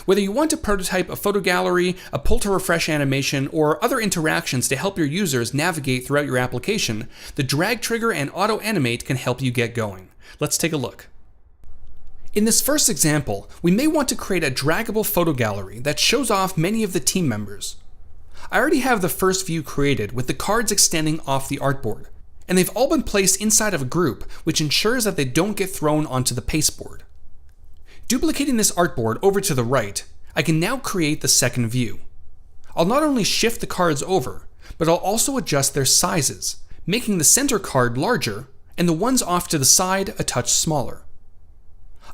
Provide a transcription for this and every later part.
Whether you want to prototype a photo gallery, a pull to refresh animation, or other interactions to help your users navigate throughout your application, the drag trigger and auto animate can help you get going. Let's take a look. In this first example, we may want to create a draggable photo gallery that shows off many of the team members. I already have the first view created with the cards extending off the artboard, and they've all been placed inside of a group, which ensures that they don't get thrown onto the pasteboard. Duplicating this artboard over to the right, I can now create the second view. I'll not only shift the cards over, but I'll also adjust their sizes, making the center card larger and the ones off to the side a touch smaller.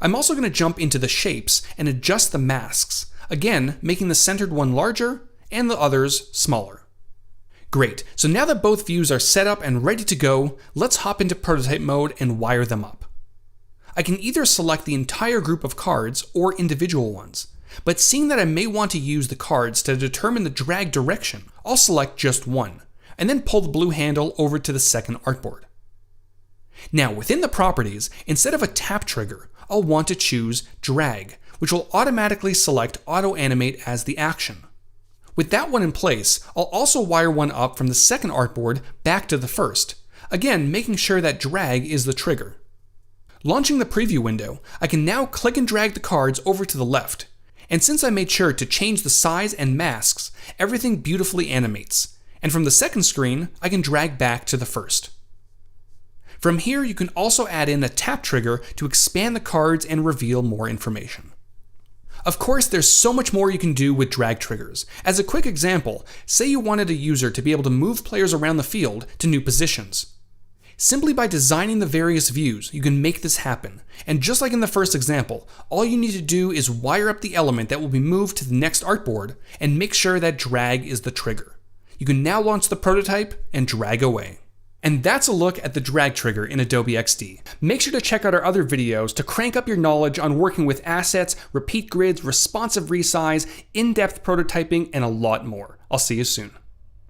I'm also going to jump into the shapes and adjust the masks, again making the centered one larger and the others smaller. Great, so now that both views are set up and ready to go, let's hop into prototype mode and wire them up. I can either select the entire group of cards or individual ones, but seeing that I may want to use the cards to determine the drag direction, I'll select just one, and then pull the blue handle over to the second artboard. Now within the properties, instead of a tap trigger, I'll want to choose drag, which will automatically select auto animate as the action. With that one in place, I'll also wire one up from the second artboard back to the first, again making sure that drag is the trigger. Launching the preview window, I can now click and drag the cards over to the left, and since I made sure to change the size and masks, everything beautifully animates, and from the second screen, I can drag back to the first. From here, you can also add in a tap trigger to expand the cards and reveal more information. Of course, there's so much more you can do with drag triggers. As a quick example, say you wanted a user to be able to move players around the field to new positions. Simply by designing the various views, you can make this happen. And just like in the first example, all you need to do is wire up the element that will be moved to the next artboard and make sure that drag is the trigger. You can now launch the prototype and drag away. And that's a look at the drag trigger in Adobe XD. Make sure to check out our other videos to crank up your knowledge on working with assets, repeat grids, responsive resize, in-depth prototyping, and a lot more. I'll see you soon.